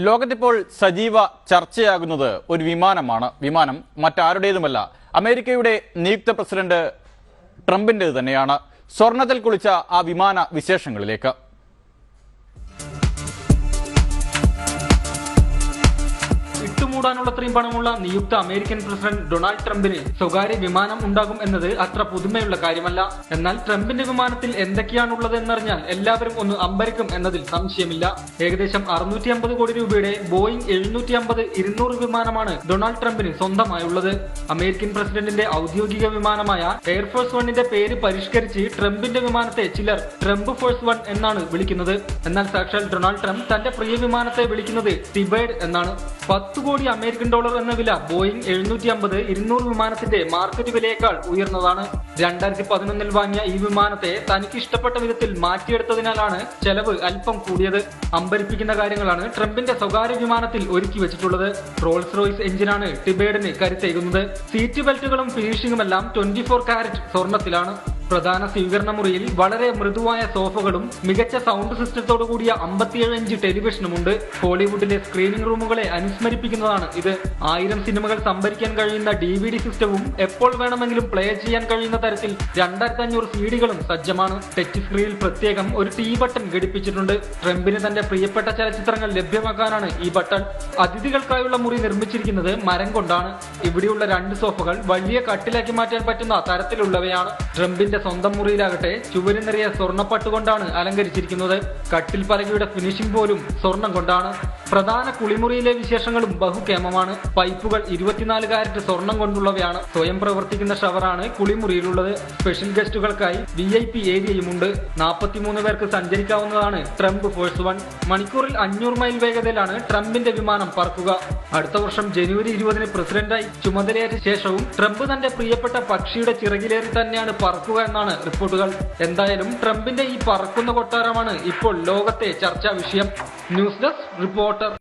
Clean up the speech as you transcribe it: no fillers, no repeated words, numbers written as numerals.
ലോകത്തിപ്പോൾ സജീവ ചർച്ചയാകുന്നത് ഒരു വിമാനമാണ്. വിമാനം മറ്റാരുടേതുമല്ല, അമേരിക്കയുടെ നിയുക്ത പ്രസിഡന്റ് ട്രംപിൻ്റേത് തന്നെയാണ്. സ്വർണത്തിൽ കുളിച്ച ആ വിമാന വിശേഷങ്ങളിലേക്ക്. ഇട്ടുമൂടാനുള്ളത്രയും പണമുള്ള നിയുക്ത അമേരിക്കൻ പ്രസിഡന്റ് ഡൊണാൾഡ് ട്രംപിന് സ്വകാര്യ വിമാനം ഉണ്ടാകും എന്നത് അത്ര പുതുമയുള്ള കാര്യമല്ല. എന്നാൽ ട്രംപിന്റെ വിമാനത്തിൽ എന്തൊക്കെയാണുള്ളത് എന്നറിഞ്ഞാൽ എല്ലാവരും ഒന്ന് അമ്പരക്കും എന്നതിൽ സംശയമില്ല. ഏകദേശം 650 കോടി രൂപയുടെ ബോയിങ് 750-200 വിമാനമാണ് ഡൊണാൾഡ് ട്രംപിന് സ്വന്തമായുള്ളത്. അമേരിക്കൻ പ്രസിഡന്റിന്റെ ഔദ്യോഗിക വിമാനമായ എയർഫോഴ്സ് വണ്ണിന്റെ പേര് പരിഷ്കരിച്ച് ട്രംപിന്റെ വിമാനത്തെ ചിലർ ട്രംപ് ഫോഴ്സ് 1 എന്നാണ് വിളിക്കുന്നത്. എന്നാൽ സാക്ഷാൽ ഡൊണാൾഡ് ട്രംപ് തന്റെ പ്രിയ വിമാനത്തെ വിളിക്കുന്നത് ടിബേഡ് എന്നാണ്. 10 കോടി അമേരിക്കൻ ഡോളർ എന്ന വില ബോയിങ് 750-200 വിമാനത്തിന്റെ മാർക്കറ്റ് വിലയേക്കാൾ ഉയർന്നതാണ്. 2011 വാങ്ങിയ ഈ വിമാനത്തെ തനിക്ക് ഇഷ്ടപ്പെട്ട വിധത്തിൽ മാറ്റിയെടുത്തതിനാലാണ് ചെലവ് അല്പം കൂടിയത്. അമ്പരിപ്പിക്കുന്ന കാര്യങ്ങളാണ് ട്രംപിന്റെ സ്വകാര്യ വിമാനത്തിൽ ഒരുക്കി വെച്ചിട്ടുള്ളത്. റോൾസ് റോയ്സ് എഞ്ചിനാണ് ടിബേഡിന് കരുത്തേകുന്നത്. Seat ബെൽറ്റുകളും ഫിനിഷിംഗുമെല്ലാം 24 carrot സ്വർണത്തിലാണ്. പ്രധാന സ്വീകരണ മുറിയിൽ വളരെ മൃദുവായ സോഫകളും മികച്ച സൗണ്ട് സിസ്റ്റത്തോടു കൂടിയ 57 ഇഞ്ച് ടെലിവിഷനുമുണ്ട്. ഹോളിവുഡിലെ സ്ക്രീനിംഗ് റൂമുകളെ അനുസ്മരിപ്പിക്കുന്നതാണ് ഇത്. 1000 സിനിമകൾ സംഭരിക്കാൻ കഴിയുന്ന DVD സിസ്റ്റവും എപ്പോൾ വേണമെങ്കിലും പ്ലേ ചെയ്യാൻ കഴിയുന്ന തരത്തിൽ 2500 CD-കളും സജ്ജമാണ്. ടച്ച് സ്ക്രീനിൽ പ്രത്യേകം ഒരു T ബട്ടൺ ഘടിപ്പിച്ചിട്ടുണ്ട്. ട്രംപിന് തന്റെ പ്രിയപ്പെട്ട ചലച്ചിത്രങ്ങൾ ലഭ്യമാക്കാനാണ് ഈ ബട്ടൺ. അതിഥികൾക്കായുള്ള മുറി നിർമ്മിച്ചിരിക്കുന്നത് മരം കൊണ്ടാണ്. ഇവിടെയുള്ള 2 സോഫകൾ വലിയ കട്ടിലാക്കി മാറ്റാൻ പറ്റുന്ന തരത്തിലുള്ളവയാണ്. ട്രംപിന്റെ സ്വന്തം മുറിയിലാകട്ടെ ചുവര് നിറയെ സ്വർണ്ണപ്പട്ട് കൊണ്ടാണ് അലങ്കരിച്ചിരിക്കുന്നത്. കട്ടിൽ പലകയുടെ ഫിനിഷിംഗ് പോലും സ്വർണം കൊണ്ടാണ്. പ്രധാന കുളിമുറിയിലെ വിശേഷങ്ങളും ബഹുക്ഷേമമാണ്. പൈപ്പുകൾ 24 കാരറ്റ് സ്വർണം കൊണ്ടുള്ളവയാണ്. സ്വയം പ്രവർത്തിക്കുന്ന ഷവറാണ് കുളിമുറിയിലുള്ളത്. Special ഗസ്റ്റുകൾക്കായി VIP ഏരിയയുമുണ്ട്. 43 പേർക്ക് സഞ്ചരിക്കാവുന്നതാണ് ട്രംപ് ഫോഴ്സ് 1. മണിക്കൂറിൽ 500 മൈൽ വേഗതയിലാണ് ട്രംപിന്റെ വിമാനം പറക്കുക. അടുത്ത വർഷം ജനുവരി 20 പ്രസിഡന്റായി ചുമതലയേറ്റ ശേഷവും ട്രംപ് തന്റെ പ്രിയപ്പെട്ട പക്ഷിയുടെ ചിറകിലേറി തന്നെയാണ് പറക്കുക എന്നാണ് റിപ്പോർട്ടുകൾ. എന്തായാലും ട്രംപിന്റെ ഈ പറക്കുന്ന കൊട്ടാരമാണ് ഇപ്പോൾ ലോകത്തെ ചർച്ചാ വിഷയം. News desk reporter.